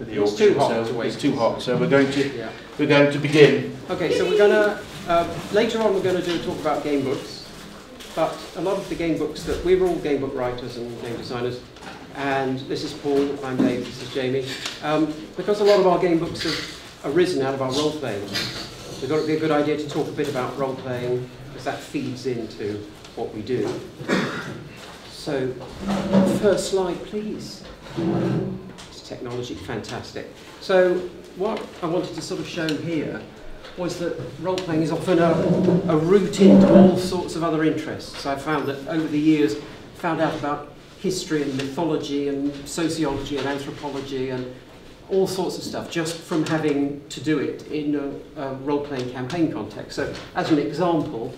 for the auction. It's too hot, so we're going to begin. Okay, so we're going to later on we're going to do a talk about game books, but a lot of the game books that we're all game book writers and game designers, and this is Paul, I'm Dave, this is Jamie. Because a lot of our game books have arisen out of our role playing, we thought it'd be a good idea to talk a bit about role playing because that feeds into what we do. So, first slide, please. It's technology, fantastic. So, what I wanted to sort of show here was that role-playing is often a route into all sorts of other interests. I found that over the years, found out about history and mythology and sociology and anthropology and all sorts of stuff just from having to do it in a role-playing campaign context. So, as an example,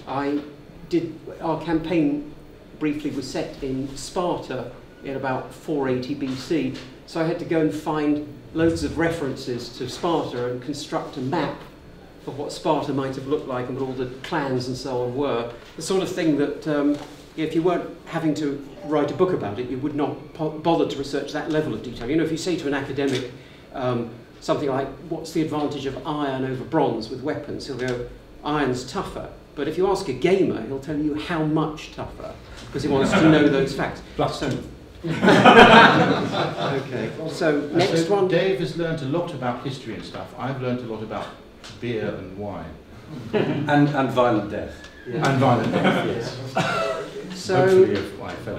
our campaign briefly was set in Sparta in about 480 BC. So I had to go and find loads of references to Sparta and construct a map of what Sparta might have looked like and what all the clans and so on were. The sort of thing that if you weren't having to write a book about it, you would not bother to research that level of detail. You know, if you say to an academic something like, what's the advantage of iron over bronze with weapons? He'll go, iron's tougher. But if you ask a gamer, he'll tell you how much tougher, because he wants to know those facts. Plus so, okay, so next one. Dave has learned a lot about history and stuff. I've learned a lot about beer and wine. and violent death. Yeah. And violent death, yes. So,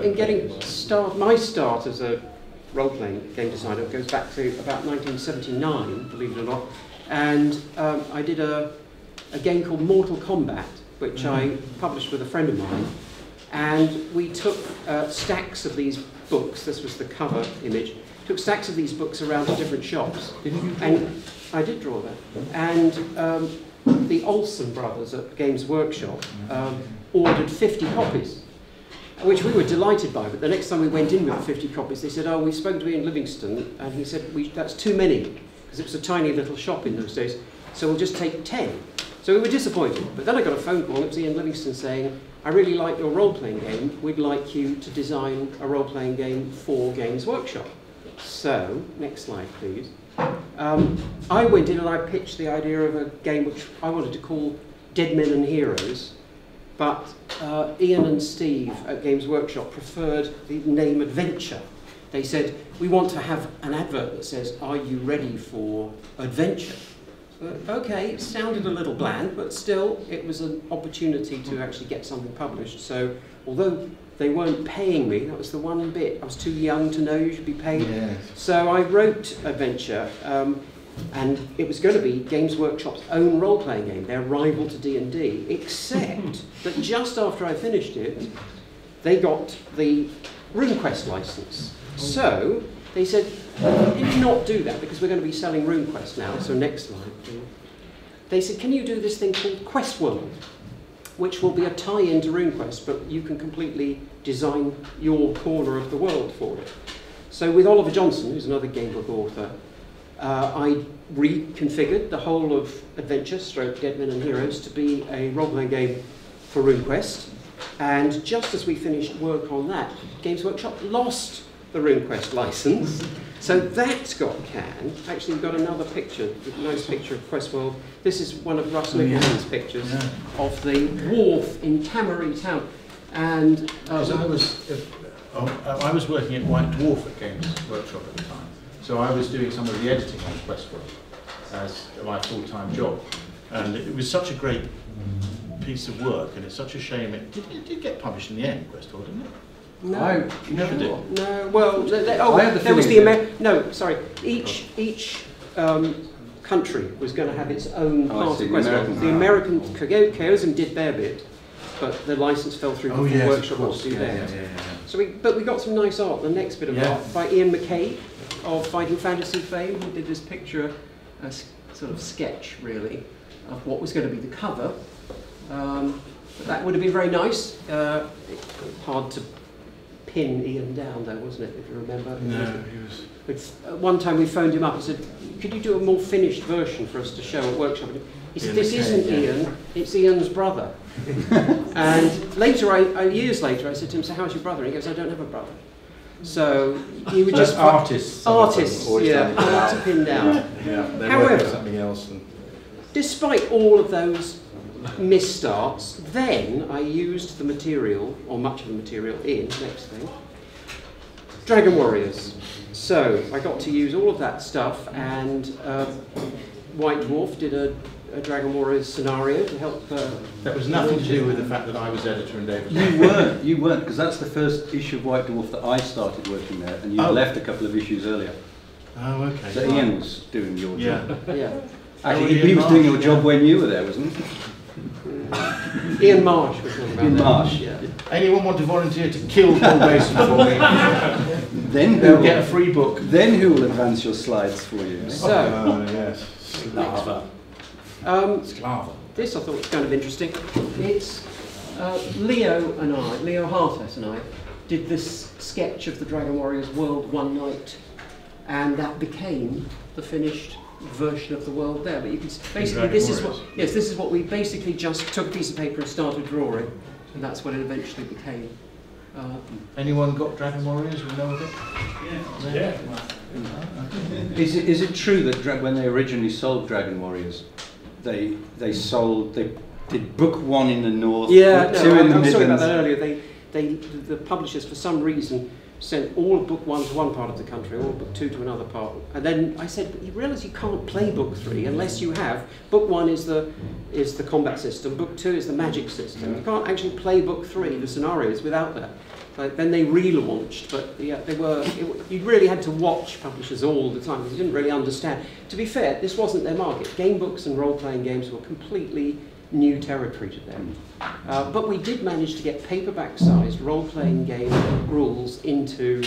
in getting my start as a role-playing game designer goes back to about 1979, believe it or not, and I did a game called Mortal Kombat, which I published with a friend of mine, and we took stacks of these books. This was the cover image. Took stacks of these books around to different shops. Didn't you draw and I did draw that. And the Olsen brothers at Games Workshop ordered 50 copies, which we were delighted by. But the next time we went in with 50 copies, they said, "Oh, we've spoken to Ian Livingston," and he said, "That's too many," because it was a tiny little shop in those days. So we'll just take 10. So we were disappointed. But then I got a phone call. It was Ian Livingston saying, "I really like your role-playing game. We'd like you to design a role-playing game for Games Workshop." So, next slide, please. I went in and I pitched the idea of a game which I wanted to call Dead Men and Heroes, but Ian and Steve at Games Workshop preferred the name Adventure. They said, "We want to have an advert that says, 'Are you ready for adventure?'" Okay, it sounded a little bland, but still, it was an opportunity to actually get something published. So, although they weren't paying me, that was the one bit. I was too young to know you should be paid. Yes. So I wrote Adventure, and it was going to be Games Workshop's own role-playing game, their rival to D&D, except that just after I finished it, they got the RuneQuest license. So they said, "Did not do that because we're going to be selling RuneQuest now." So next slide, please. They said, "Can you do this thing called Quest World, which will be a tie-in to RuneQuest, but you can completely design your corner of the world for it." So with Oliver Johnson, who's another gamebook author, I reconfigured the whole of Adventure, Dead Men and Heroes, to be a role-playing game for RuneQuest. And just as we finished work on that, Games Workshop lost the RuneQuest license. So that's got canned. Actually, we've got another picture, a nice picture of Quest World. This is one of Russ Nicholson's pictures of the wharf in Tamaree Town. And I was working at White Dwarf at Games Workshop at the time, so I was doing some of the editing on Quest World as my full-time job, and it was such a great piece of work, and it's such a shame it did get published in the end, Quest World, didn't it? No, you never did. No. Well, there was the no. Sorry, each country was going to have its own part of Quest World. The American Chaosium did their bit, but the license fell through before Workshop was to do theirs. So we got some nice art. The next bit of art by Ian McCabe of Fighting Fantasy fame. He did this picture, a sort of sketch really, of what was going to be the cover. That would have been very nice. Hard to pin Ian down though, wasn't it, if you remember? No, he was... One time we phoned him up and said, "Could you do a more finished version for us to show at Workshop?" He said, "This isn't Ian, it's Ian's brother." And later, years later, I said to him, "So how's your brother?" And he goes, "I don't have a brother." So you would So just artists. some of them artists, always yeah, done it hard to pin down. Yeah, they're However- working on something else. And Despite all of those misstarts, then I used the material, or much of the material in, next thing, Dragon Warriors. So I got to use all of that stuff, and White Dwarf did a Dragon Warriors scenario to help. That was nothing to do with the fact that I was editor and David was You weren't, because that's the first issue of White Dwarf that I started working there, and you left a couple of issues earlier. Oh, okay. So Ian was doing your job. Yeah. Yeah, Actually, he was doing your job when you were there, wasn't he? Ian Marsh was talking about Ian that. Marsh. Yeah. Anyone want to volunteer to kill Paul Mason for me? Then They'll get a free book. Then who will advance your slides for you? So yes. Lava. Lava. this I thought was kind of interesting. It's Leo Hartess and I did this sketch of the Dragon Warriors world one night, and that became the finished version of the world there. But you can basically this is what we basically just took a piece of paper and started drawing, and that's what it eventually became. Anyone got Dragon Warriors? We know of it? Yeah. Is it true that when they originally sold Dragon Warriors, they did book one in the north, Yeah, book two no, in the I was talking about Midlands? that earlier. The publishers, for some reason, sent all of book one to one part of the country, all of book two to another part. And then I said, but you realise you can't play book three unless you have, book one is the combat system, book two is the magic system. You can't actually play book three, the scenarios, without that. Then they relaunched, but yeah, you really had to watch publishers all the time because you didn't really understand. To be fair, this wasn't their market. Game books and role-playing games were completely new territory to them. But we did manage to get paperback-sized role-playing game rules into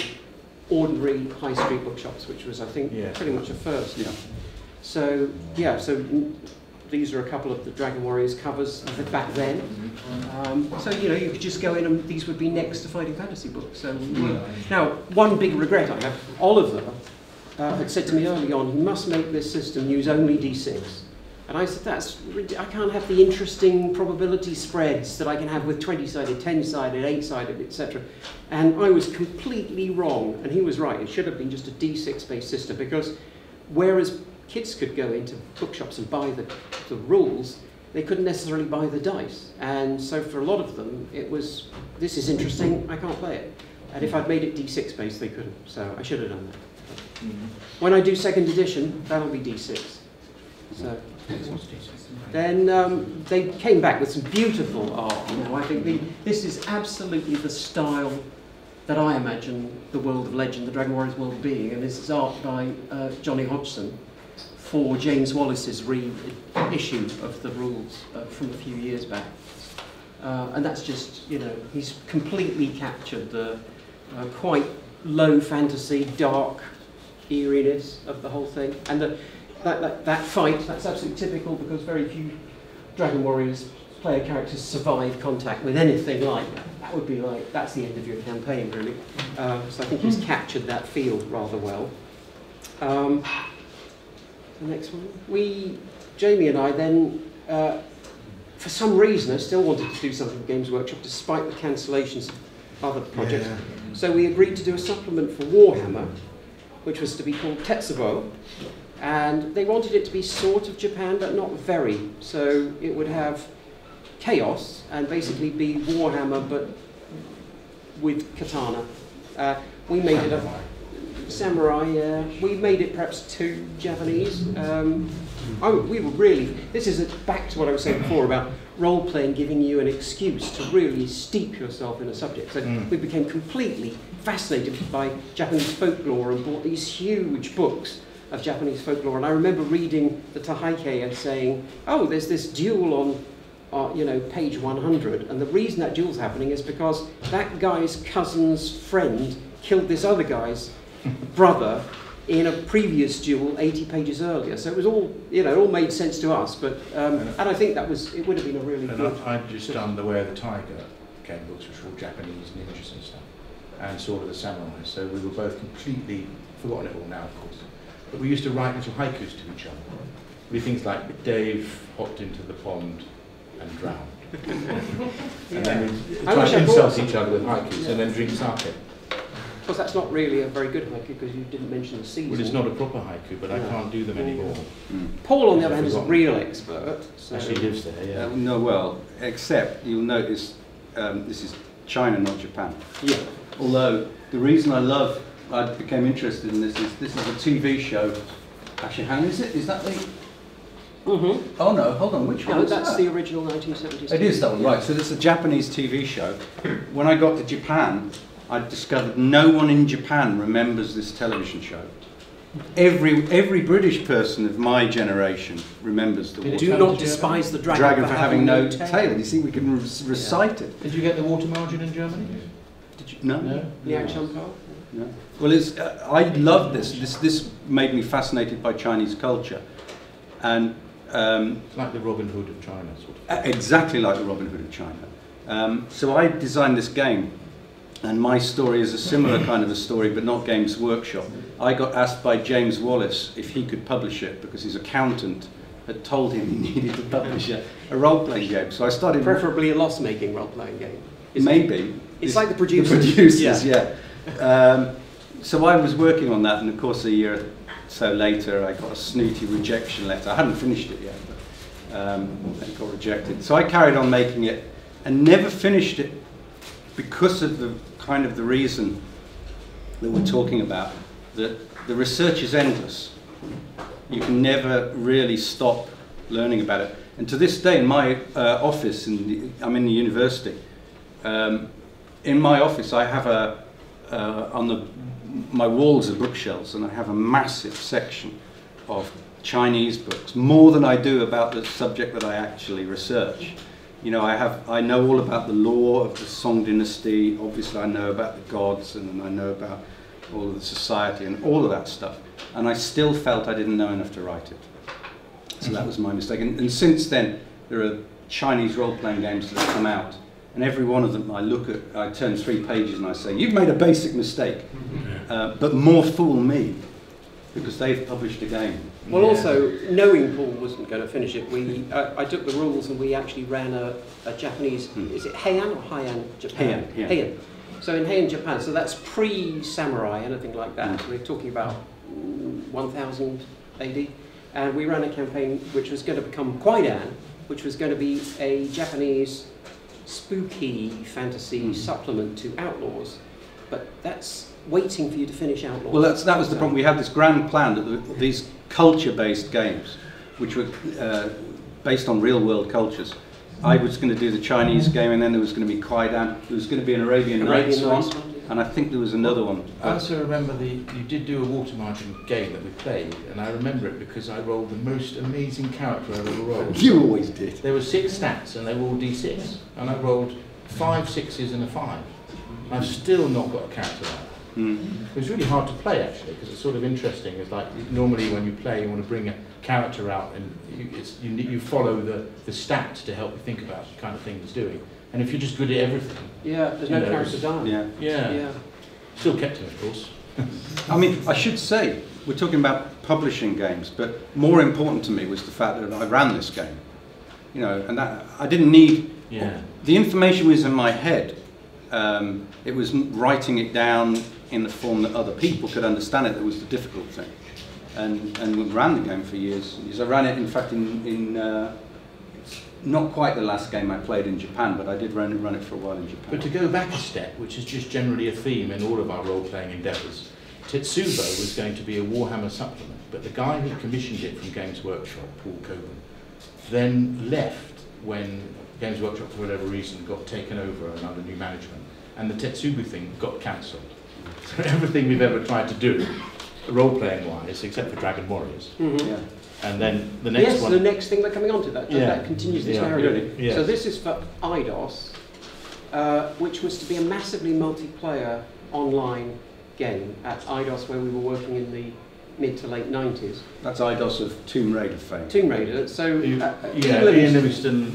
ordinary high street bookshops, which was, I think, pretty much a first. Yeah. So these are a couple of the Dragon Warriors covers back then. So you could just go in and these would be next to Fighting Fantasy books. So now, one big regret I have, Oliver had said to me early on, you must make this system use only D6. And I said, I can't have the interesting probability spreads that I can have with 20-sided, 10-sided, 8-sided, etc. And I was completely wrong, and he was right. It should have been just a D6-based system, because whereas kids could go into bookshops and buy the rules, they couldn't necessarily buy the dice. And so for a lot of them, it was, this is interesting, I can't play it. And if I'd made it D6-based, they couldn't. So I should have done that. When I do second edition, that'll be D6. So then they came back with some beautiful art. I think this is absolutely the style that I imagine the world of legend, the Dragon Warriors world being, and this is art by Johnny Hodgson for James Wallace's reissue of the rules from a few years back. And that's just, he's completely captured the quite low fantasy, dark eeriness of the whole thing. And that fight, that's absolutely typical, because very few Dragon Warriors player characters survive contact with anything like that. That would be like, that's the end of your campaign, really. So I think he's captured that feel rather well. The next one. Jamie and I then, for some reason, I still wanted to do something with Games Workshop despite the cancellations of other projects. Yeah. So we agreed to do a supplement for Warhammer, which was to be called Tetsubo. And they wanted it to be sort of Japan, but not very. So it would have chaos and basically be Warhammer, but with katana. We made it a samurai. We made it perhaps too Japanese. We were really. This is back to what I was saying before about role playing giving you an excuse to really steep yourself in a subject. So we became completely fascinated by Japanese folklore and bought these huge books of Japanese folklore. And I remember reading the Tahaike and saying, "Oh, there's this duel on, page 100, and the reason that duel's happening is because that guy's cousin's friend killed this other guy's brother in a previous duel 80 pages earlier." So it was all, it all made sense to us. But and I think it would have been a really good. I'd just done the Way of the Tiger game books, which were all Japanese ninjas and stuff, and Sword of the Samurai. So we were both completely forgotten it all now, of course. But we used to write little haikus to each other. With things like, Dave hopped into the pond and drowned. And then we try to insult each other with haikus and then drink sake. course, that's not really a very good haiku because you didn't mention the season. Well, it's not a proper haiku, but I can't do them anymore. Paul, on the other hand, is a real expert. So. Actually lives there, yeah. No, well, except you'll notice this is China, not Japan. Yeah. Although the reason I became interested in this is a TV show. Actually, hang on, is that the? Mm-hmm. Oh no, hold on, which one? No, is that's that? the original 1970s. It is that one, right? So it's a Japanese TV show. When I got to Japan, I discovered no one in Japan remembers this television show. Every British person of my generation remembers the Do not despise the dragon for having no tail. You see, we can recite it. Did you get the water margin in Germany? Did you? No. No. No. Well, I loved this. This made me fascinated by Chinese culture, and It's like the Robin Hood of China, sort of. exactly like the Robin Hood of China. So I designed this game, and my story is a similar kind of a story, but not Games Workshop. I got asked by James Wallace if he could publish it because his accountant had told him he needed to publish a role-playing game. So I started. Preferably a loss-making role-playing game. Maybe. It's like the producers. The producers, yeah. So I was working on that, and of course a year or so later I got a snooty rejection letter. I hadn't finished it yet, but it got rejected. So I carried on making it and never finished it because of the reason that we're talking about, that the research is endless. You can never really stop learning about it. And to this day in my office, I'm in the university, in my office I have my walls are bookshelves, and I have a massive section of Chinese books, more than I do about the subject that I actually research. You know, I know all about the law of the Song dynasty. Obviously, I know about the gods, and I know about all of the society and all of that stuff. And I still felt I didn't know enough to write it. So that was my mistake. And since then, there are Chinese role-playing games that have come out. And every one of them I turn 3 pages and I say, you've made a basic mistake, but more fool me, because they've published a game. Well, also, knowing Paul wasn't going to finish it, I took the rules and we actually ran a Japanese, is it Heian or Haiyan, Japan? Heian, yeah. Heian. So in Heian, Japan, so that's pre-samurai, anything like that. We're talking about 1000 AD. And we ran a campaign which was going to become Kwaidan, which was going to be a Japanese spooky fantasy supplement to Outlaws, but that's waiting for you to finish Outlaws. Well, that was the problem. We had this grand plan that these culture-based games, which were based on real-world cultures. I was going to do the Chinese game, and then there was going to be Kwaidan. There was going to be an Arabian Nights one, and I think there was another one. I also remember you did do a water margin game that we played, and I remember it because I rolled the most amazing character I've ever rolled. You always did. There were 6 stats, and they were all D6, and I rolled 5 6s and a 5. I've still not got a character like that. It was really hard to play, actually, because it's sort of interesting. It's like normally when you play, you want to bring a character out, and you follow the stat to help you think about the kind of thing it's doing. And if you're just good at everything, there's no character dying. Yeah. Still kept him, of course. I mean, I should say, we're talking about publishing games, but more important to me was the fact that I ran this game. You know, and that I didn't need. The information was in my head. It was writing it down in the form that other people could understand it that was the difficult thing. And we ran the game for years. I ran it, in fact, in not quite the last game I played in Japan, but I did run it for a while in Japan. But to go back a step, which is just generally a theme in all of our role-playing endeavours, Tetsubo was going to be a Warhammer supplement, but the guy who commissioned it from Games Workshop, Paul Coburn, then left when Games Workshop, for whatever reason, got taken over and under new management, and the Tetsubo thing got cancelled. So everything we've ever tried to do, role-playing wise, except for Dragon Warriors. And then the next one. The next thing we're coming on to that continues this narrative. Yes. So this is for IDOS, which was to be a massively multiplayer online game at IDOS, where we were working in the mid to late 90s. That's IDOS of Tomb Raider fame. Tomb Raider. So Ian Livingston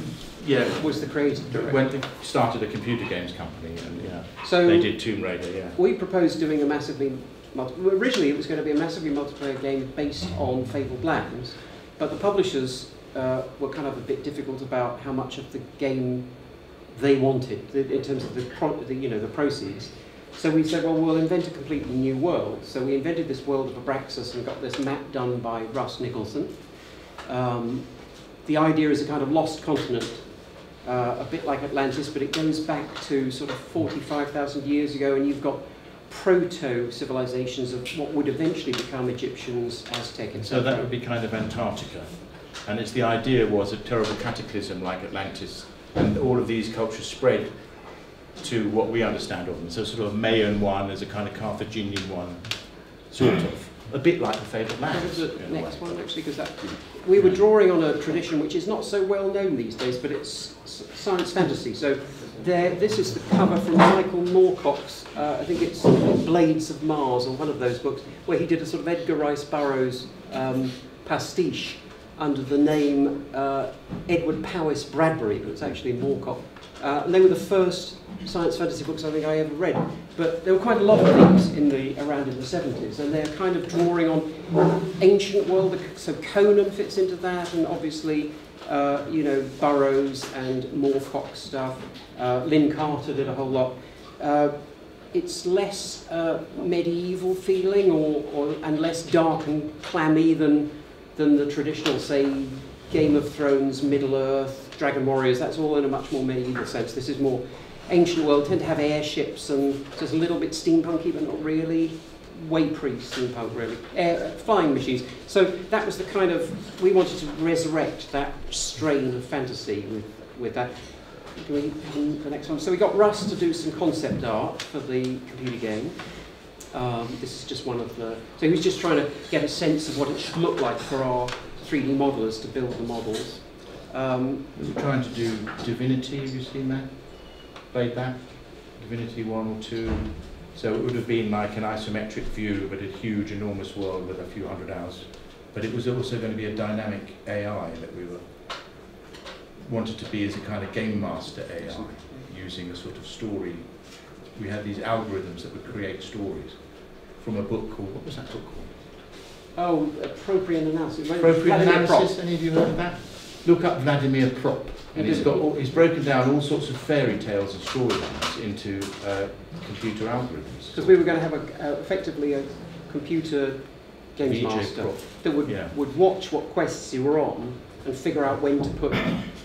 was the creative director. Started a computer games company, and so they did Tomb Raider. We proposed doing a massively originally it was going to be a massively multiplayer game based on Fabled Lands, but the publishers were kind of a bit difficult about how much of the game they wanted in terms of the proceeds. So we said, well, we'll invent a completely new world. So we invented this world of Abraxas and got this map done by Russ Nicholson. The idea is a kind of lost continent, a bit like Atlantis, but it goes back to sort of 45,000 years ago, and you've got proto-civilizations of what would eventually become Egyptians, Aztec, etc. So that would be kind of Antarctica. And it's the idea was a terrible cataclysm like Atlantis, and all of these cultures spread to what we understand of them. So sort of a Mayan one, there's a kind of Carthaginian one, sort of. A bit like the Fable Lands. The next one, actually, because we were drawing on a tradition which is not so well known these days, but it's science fantasy. So this is the cover from Michael Moorcock's, I think it's Blades of Mars, or one of those books, where he did a sort of Edgar Rice Burroughs pastiche under the name Edward Powys Bradbury, but it's actually Moorcock. And they were the first science fantasy books I think I ever read. But there were quite a lot of these around in the 70s, and they're kind of drawing on ancient world. So Conan fits into that, and obviously, you know, Burroughs and Moorcock stuff. Lynn Carter did a whole lot. It's less medieval feeling, and less dark and clammy than the traditional, say, Game of Thrones, Middle Earth, Dragon Warriors. That's all in a much more medieval sense. This is more ancient world, tend to have airships, and so it's a little bit steampunky, but not really. Way pre-steampunk, really. Flying machines. So that was the kind of, we wanted to resurrect that strain of fantasy with that. Can we have the next one? So we got Russ to do some concept art for the computer game. This is just one of the, so he was just trying to get a sense of what it should look like for our 3D modelers to build the models. We were trying to do Divinity, have you seen that? Played that? Divinity 1 or 2. So it would have been like an isometric view, but a huge, enormous world with a few hundred hours. But it was also going to be a dynamic AI that we wanted to be as a kind of game master AI, using a sort of story. We had these algorithms that would create stories from a book called, what was that book called? Oh, Appropriate Analysis. Appropriate Analysis, any of you heard of that? Look up Vladimir Prop, and he's broken down all sorts of fairy tales and storylines into computer algorithms. Because we were going to have effectively a computer games master that would watch what quests you were on and figure out when to put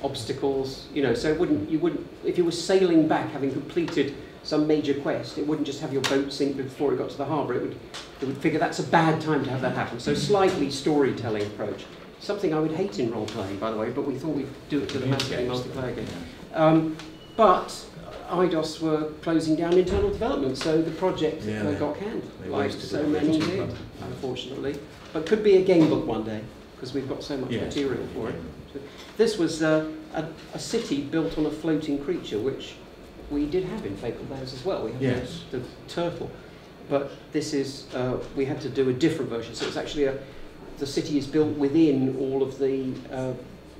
obstacles. You know, so you wouldn't if you were sailing back having completed some major quest, it wouldn't just have your boat sink before it got to the harbour. It would figure that's a bad time to have that happen. So slightly storytelling approach. Something I would hate in role-playing, by the way, but we thought we'd do it to the massively multiplayer game. But IDOS were closing down internal development, so the project got canned, like so many did, unfortunately. But could be a game book one day, because we've got so much material for it. So this was a city built on a floating creature, which we did have in Fable Lands as well. We have the turtle. But this is, we had to do a different version, so it's actually the city is built within all of the,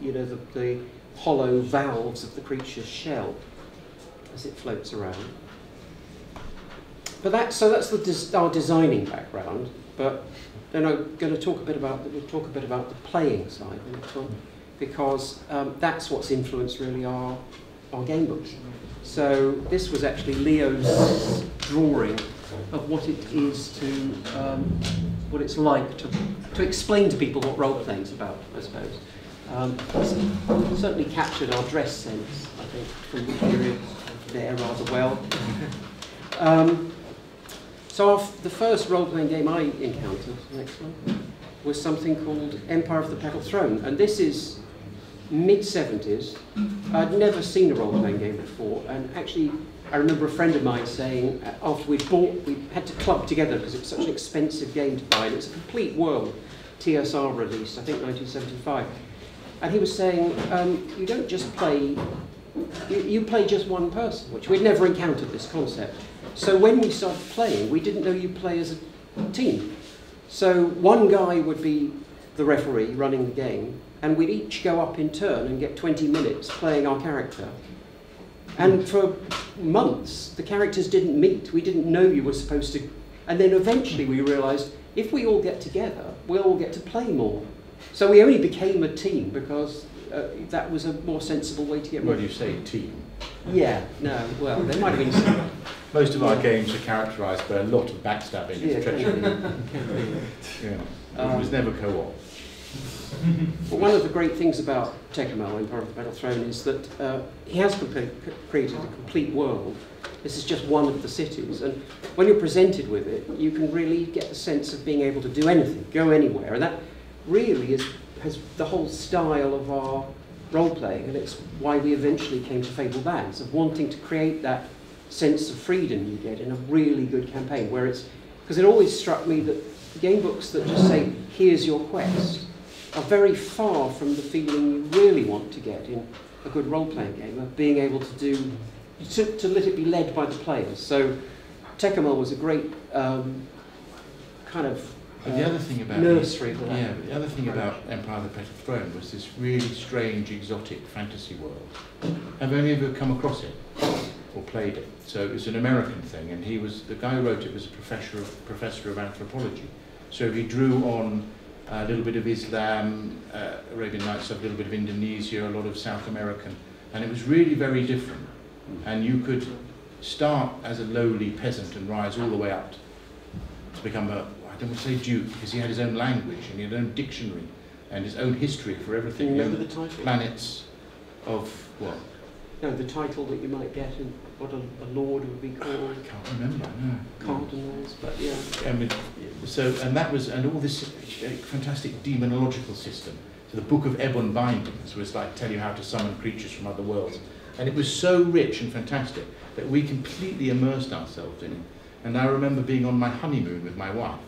you know, the hollow valves of the creature's shell as it floats around. But that's our designing background. But then I'm going to talk a bit about the playing side the next one, because that's what's influenced really our game books. So this was actually Leo's drawing of what it is to, what it's like to explain to people what role-playing's about, I suppose. It's certainly captured our dress sense, I think, from the period there rather well. So the first role-playing game I encountered, next one, was something called Empire of the Petal Throne, and this is mid-70s. I'd never seen a role-playing game before, and actually I remember a friend of mine saying, after we had to club together because it was such an expensive game to buy, and it's a complete world, TSR released, I think 1975. And he was saying, you don't just play, you play just one person, which we'd never encountered this concept. So when we started playing, we didn't know you play as a team. So one guy would be the referee running the game, and we'd each go up in turn and get 20 minutes playing our character. And for months, the characters didn't meet. We didn't know you were supposed to. And then eventually we realised, if we all get together, we'll all get to play more. So we only became a team because that was a more sensible way to get. Well, you say team. Yeah, no, well, there might have been some most of our games are characterised by a lot of backstabbing and treachery. It was never co-op. But one of the great things about Tecumseh in Part of the Battle Throne is that he has created a complete world. This is just one of the cities, and when you're presented with it, you can really get the sense of being able to do anything, go anywhere, and that really has the whole style of our role-playing, and it's why we eventually came to Fabled Lands, of wanting to create that sense of freedom you get in a really good campaign, where it's, because it always struck me that game books that just say, here's your quest, are very far from the feeling you really want to get in a good role-playing game, of being able to do, to let it be led by the players. So Tecumseh was a great kind of the other thing about nursery for that. Yeah, but the other thing about Empire of the Battle Throne was this really strange, exotic fantasy world. Have any of you come across it or played it? So it was an American thing, and the guy who wrote it was a professor of anthropology. So he drew on a little bit of Islam, Arabian Nights, a little bit of Indonesia, a lot of South American, and it was really very different. And you could start as a lowly peasant and rise all the way up to become I don't want to say duke, because he had his own language and his own dictionary and his own history for everything. Can you remember the title? Planets of what? No, the title that you might get and what a lord would be called. I can't remember. No. Cardinals, but yeah. I mean, and all this fantastic demonological system. So the Book of Ebon Bindings was like tell you how to summon creatures from other worlds, and it was so rich and fantastic that we completely immersed ourselves in it. And I remember being on my honeymoon with my wife.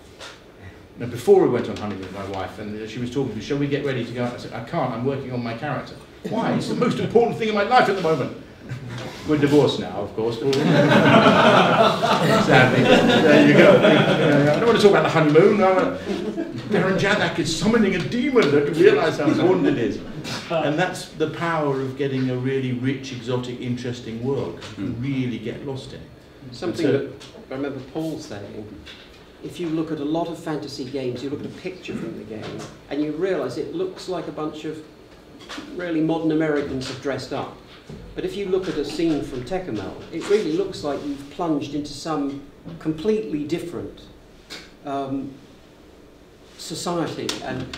Now, before we went on honeymoon with my wife, and she was talking to me, shall we get ready to go out? I said, I can't, I'm working on my character. Why? It's the most important thing in my life at the moment. We're divorced now, of course. But sadly, there you go. I don't want to talk about the honeymoon. Baron Jadak is summoning a demon. Don't you realise how important it is? And that's the power of getting a really rich, exotic, interesting world. You really get lost in it. Something that I remember Paul saying, if you look at a lot of fantasy games, you look at a picture from the game, and you realise it looks like a bunch of really modern Americans have dressed up. But if you look at a scene from Tecumseh, it really looks like you've plunged into some completely different society. And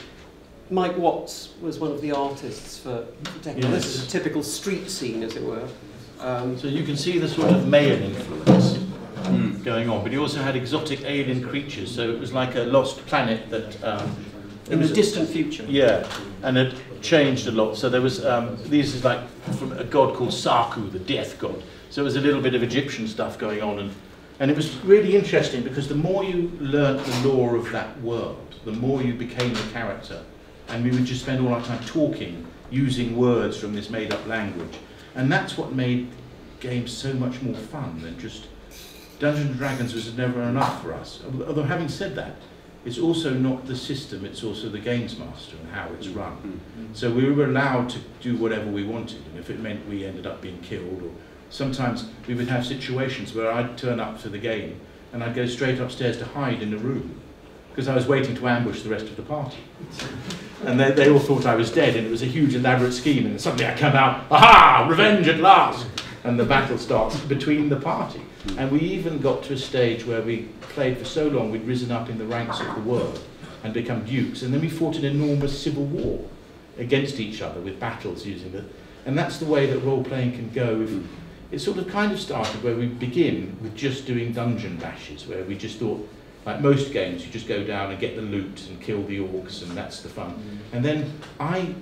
Mike Watts was one of the artists for Tecumseh. Yes. This is a typical street scene, as it were. So you can see the sort of Mayan influence going on, but you also had exotic alien creatures, so it was like a lost planet that... in the distant future. Yeah, and it changed a lot. So there was, these is like from a god called Saku, the death god. So there was a little bit of Egyptian stuff going on, and it was really interesting because the more you learnt the lore of that world, the more you became the character. And we would just spend all our time talking, using words from this made-up language. And that's what made games so much more fun than just... Dungeons & Dragons was never enough for us. Although having said that, it's also not the system, it's also the games master and how it's run. So we were allowed to do whatever we wanted, and if it meant we ended up being killed, or sometimes we would have situations where I'd turn up for the game and I'd go straight upstairs to hide in a room because I was waiting to ambush the rest of the party. And they all thought I was dead, and it was a huge elaborate scheme, and suddenly I come out, aha, revenge at last! And the battle starts between the party. And we even got to a stage where we played for so long, we'd risen up in the ranks of the world and become dukes, and then we fought an enormous civil war against each other with battles using the... And that's the way that role-playing can go. It sort of kind of started where we begin with just doing dungeon bashes, where we just thought, like most games, you just go down and get the loot and kill the orcs, and that's the fun. And then I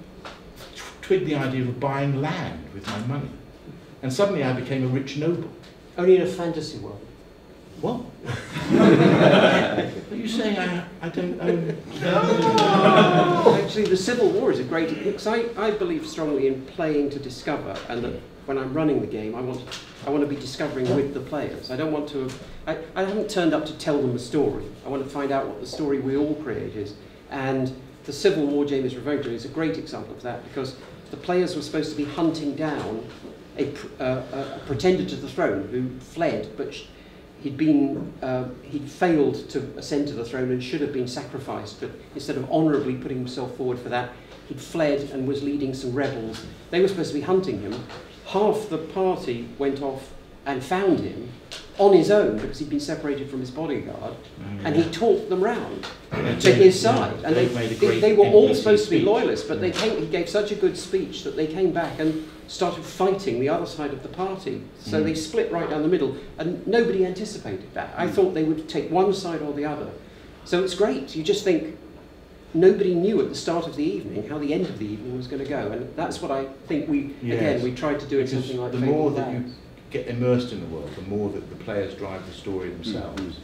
twigged the idea of buying land with my money. And suddenly I became a rich noble. Only in a fantasy world. What? Are you saying I don't own... Actually, the Civil War is a great... Because I believe strongly in playing to discover, and that when I'm running the game, I want to be discovering with the players. I don't want to... I haven't turned up to tell them a story. I want to find out what the story we all create is. And the Civil War James is referring to is a great example of that, because the players were supposed to be hunting down a pretender to the throne who fled, but he'd failed to ascend to the throne and should have been sacrificed, but instead of honourably putting himself forward for that, he'd fled and was leading some rebels. They were supposed to be hunting him. Half the party went off and found him on his own because he'd been separated from his bodyguard, and he talked them round Yeah, to his side. And Dave made a great they were all NBC supposed to be speech. loyalists, but he gave such a good speech that they came back and started fighting the other side of the party. So they split right down the middle, and nobody anticipated that. I thought they would take one side or the other. So it's great. You just think nobody knew at the start of the evening how the end of the evening was going to go, and that's what I think we tried to do in something like the Fable more of that Lands. you get immersed in the world, the more that the players drive the story themselves.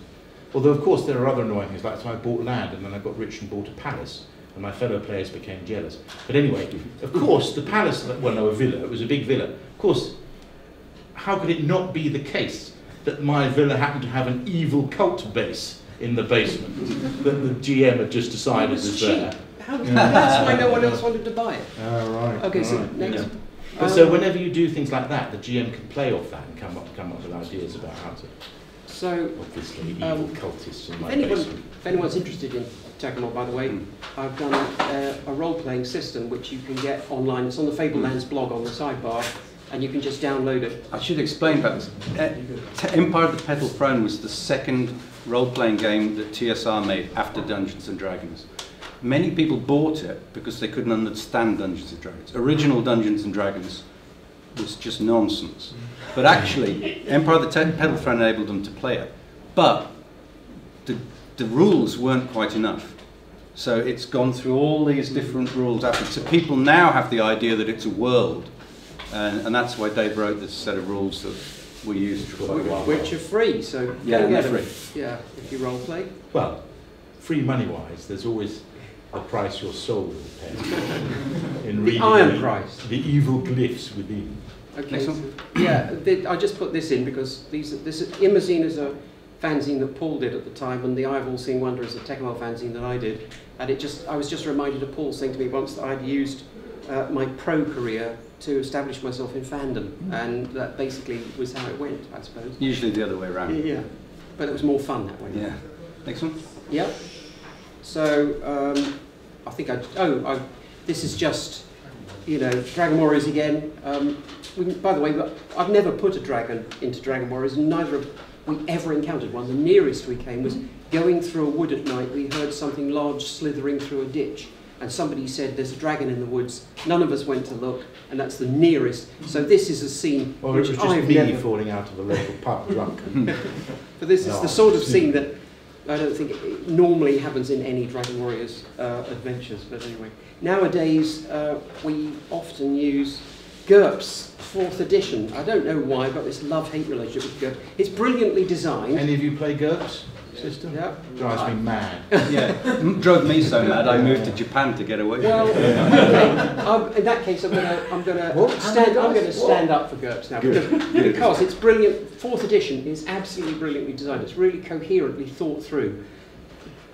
Although, of course, there are other annoying things, like so I bought land and then I got rich and bought a palace, and my fellow players became jealous. But anyway, of course, the palace, well, no, a villa, it was a big villa. Of course, how could it not be the case that my villa happened to have an evil cult base in the basement that the GM had just decided was there? That's why no one else wanted to buy it. Oh, right. Okay, so right. next. Yeah. But so whenever you do things like that, the GM can play off that and come up with ideas about how to. So, Obviously, evil cultists in my if basement. anyone's interested in Takamon, by the way, I've done a role-playing system which you can get online. It's on the Fable Lands blog on the sidebar, and you can just download it. I should explain about this. Empire of the Petal Throne was the second role-playing game that TSR made after Dungeons and Dragons. Many people bought it because they couldn't understand Dungeons and Dragons. Original Dungeons and Dragons was just nonsense. But actually, Empire of the Petal Throne enabled them to play it. But the rules weren't quite enough. So it's gone through all these different rules after. So people now have the idea that it's a world. And that's why Dave wrote this set of rules that we used for quite a while. Which are free, so Yeah, go get they're them. free. Yeah, if you role-play. Well, free money-wise, there's always a price your soul will pay. In reading iron price. The evil glyphs within. Okay. Next So, one. yeah, I just put this in because Imazine is a fanzine that Paul did at the time, and the Eye of All Seeing Wonder is a Takamon fanzine that I did. And I was just reminded of Paul saying to me once that I'd used my pro career to establish myself in fandom, and that basically was how it went, I suppose. Usually the other way around. Yeah, but it was more fun that way. Yeah. Next one. Yep. So I think this is just, Dragon Warriors again. By the way, I've never put a dragon into Dragon Warriors, and neither have we ever encountered one. The nearest we came was going through a wood at night. We heard something large slithering through a ditch, and somebody said, "There's a dragon in the woods." None of us went to look, and that's the nearest. So this is a scene Or it which was just I've me never. falling out of a local pub drunk. But this is No, the sort of it's- scene that I don't think it normally happens in any Dragon Warriors adventures. But anyway, nowadays we often use GURPS 4th edition. I don't know why, I've got this love-hate relationship with GURPS. It's brilliantly designed. Any of you play GURPS system? Yeah. Drives me mad. Yeah, drove me so mad I moved to Japan to get away. Well, okay. In that case, I'm gonna stand up for GURPS now because it's brilliant. 4th edition is absolutely brilliantly designed. It's really coherently thought through,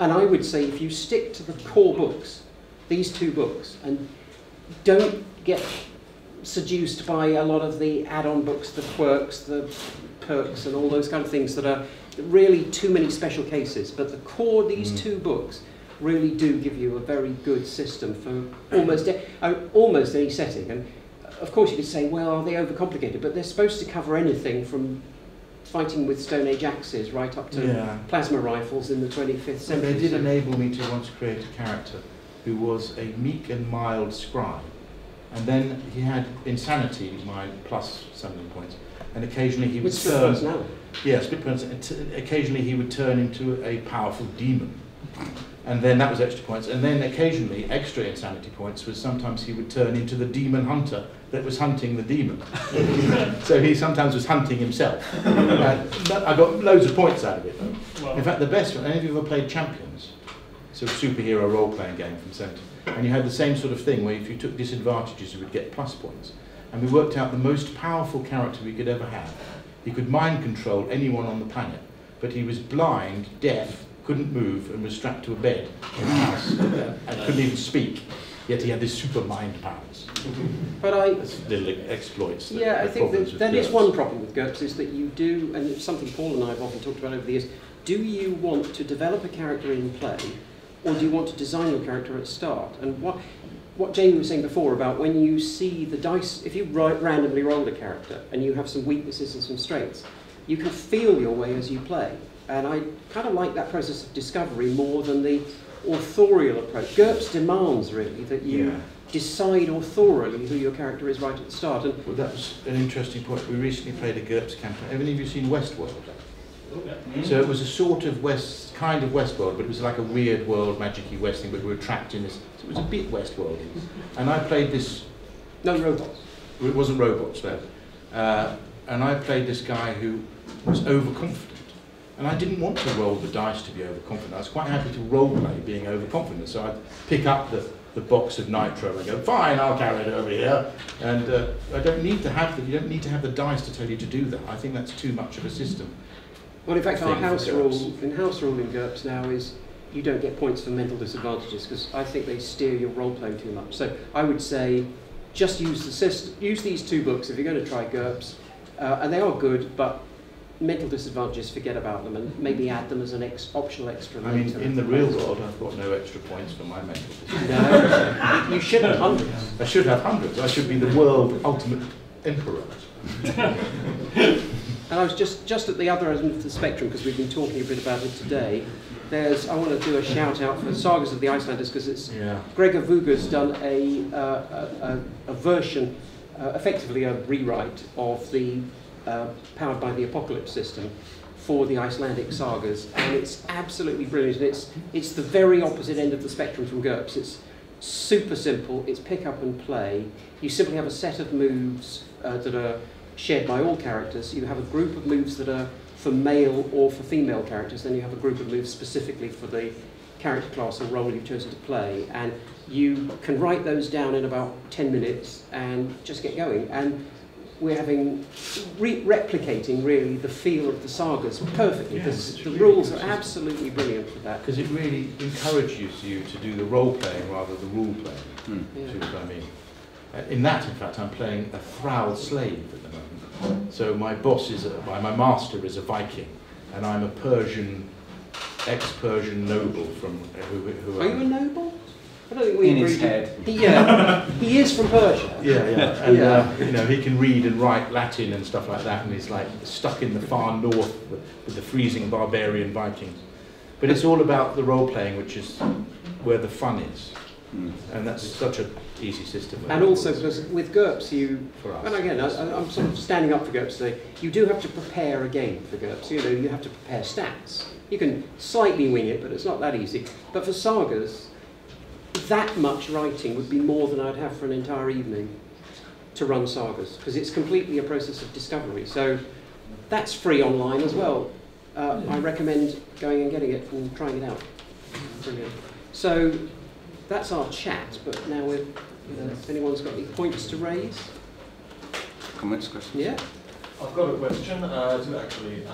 and I would say if you stick to the core books, these two books, and don't get seduced by a lot of the add-on books, the quirks, the perks, and all those kind of things that are really too many special cases. But the core, these two books really do give you a very good system for almost any setting. And of course you could say, well, are they overcomplicated? But they're supposed to cover anything from fighting with Stone Age axes right up to plasma rifles in the 25th century. They did enable me to once create a character who was a meek and mild scribe. And then he had insanity, my plus something points. And occasionally he would With split turn... personality. Yeah, split personality. Occasionally he would turn into a powerful demon. And then that was extra points. And then occasionally, extra insanity points was sometimes he would turn into the demon hunter that was hunting the demon. So he sometimes was hunting himself. I got loads of points out of it, though. Wow. In fact, the best one, any of you ever played Champions? It's a superhero role-playing game from 70. And you had the same sort of thing where if you took disadvantages, you would get plus points. And we worked out the most powerful character we could ever have. He could mind control anyone on the planet, but he was blind, deaf, couldn't move, and was strapped to a bed in a house, and couldn't even speak. Yet he had these super mind powers. But That's little exploits. I think that is GURPS. one problem with GURPS is that you do, and it's something Paul and I have often talked about over the years, do you want to develop a character in play, or do you want to design your character at start? And what Jamie was saying before about when you see the dice, if you randomly roll a character and you have some weaknesses and some strengths, you can feel your way as you play. And I kind of like that process of discovery more than the authorial approach. GURPS demands really that you decide authorially who your character is right at the start. And well, that was an interesting point. We recently played a GURPS campaign. Have any of you seen Westworld? So it was a sort of kind of Westworld, but it was like a weird world, magic-y West thing, but we were trapped in this. So it was a bit Westworld. And I played this. no robots. It wasn't robots, no. And I played this guy who was overconfident. And I didn't want to roll the dice to be overconfident. I was quite happy to roleplay being overconfident. So I'd pick up the box of nitro and go, fine, I'll carry it over here. And I don't need to have you don't need to have the dice to tell you to do that. I think that's too much of a system. Well, in fact, our thing house for rule GURPS. in GURPS now is you don't get points for mental disadvantages because I think they steer your role playing too much. So I would say just use the system. Use these two books if you're going to try GURPS, and they are good, but mental disadvantages, forget about them, and maybe add them as an optional extra. I mean, in the real world, I've got no extra points for my mental disadvantage. No, you should have hundreds. I should have hundreds. I should be the world ultimate emperor. And I was just at the other end of the spectrum because we've been talking a bit about it today. I want to do a shout out for Sagas of the Icelanders because it's Gregor Vuga's done a version, effectively a rewrite of the Powered by the Apocalypse system for the Icelandic sagas, and it's absolutely brilliant. And it's the very opposite end of the spectrum from GURPS. It's super simple. It's pick up and play. You simply have a set of moves that are shared by all characters. You have a group of moves that are for male or for female characters. Then you have a group of moves specifically for the character class or role you've chosen to play, and you can write those down in about 10 minutes and just get going. And we're having replicating really the feel of the sagas perfectly. Yes, the rules are absolutely brilliant for that. Because it really encourages you to do the role playing rather than the rule playing. See what I mean? In that, in fact, I'm playing a Thrall slave at the moment. So my boss is my master is a Viking, and I'm a Persian, ex-Persian noble from who. Are you a noble? I don't think we in agreed. his head. He is from Persia. And you know, he can read and write Latin and stuff like that, and he's like stuck in the far north with the freezing barbarian Vikings. But it's all about the role playing, which is where the fun is, and that's such an easy system. And also because with GURPS For us. and again, I'm sort of standing up for GURPS today, you do have to prepare a game for GURPS. You know, you have to prepare stats. You can slightly wing it, but it's not that easy. But for sagas, that much writing would be more than I'd have for an entire evening to run sagas, because it's completely a process of discovery. So that's free online as well. I recommend going and getting it and trying it out. Brilliant. So that's our chat, but now if anyone's got any points to raise. Comments, questions? Yeah? I've got a question, two actually.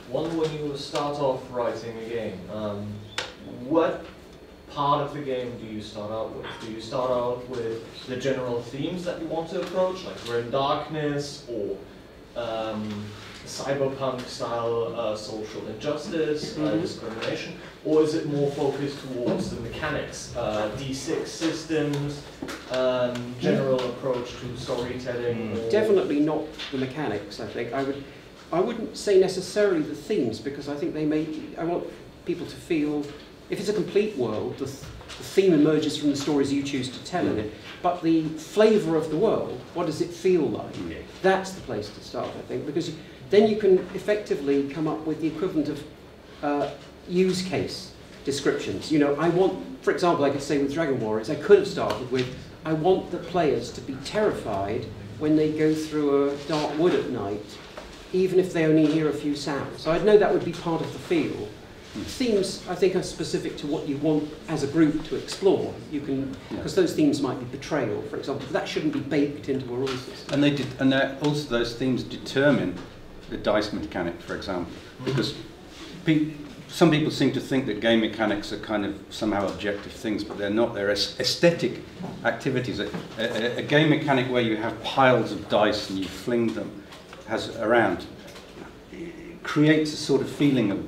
One, when you start off writing a game, what part of the game do you start out with? Do you start out with the general themes that you want to approach, like grim darkness or cyberpunk style social injustice, discrimination, or is it more focused towards the mechanics, D6 systems, general approach to storytelling? Definitely not the mechanics, I think. I wouldn't say necessarily the themes, because I think I want people to feel, if it's a complete world, the theme emerges from the stories you choose to tell in it. But the flavour of the world, what does it feel like? That's the place to start, I think, because then you can effectively come up with the equivalent of use case descriptions. You know, I want, for example, I could say with Dragon Warriors, I could have started with, I want the players to be terrified when they go through a dark wood at night, even if they only hear a few sounds. So I'd know that would be part of the feel. Themes, I think, are specific to what you want as a group to explore. You can, because those themes might be betrayal, for example, but that shouldn't be baked into a rule system. And also those themes determine the dice mechanic, for example, because some people seem to think that game mechanics are kind of somehow objective things, but they're not. They're aesthetic activities. A game mechanic where you have piles of dice and you fling them around creates a sort of feeling of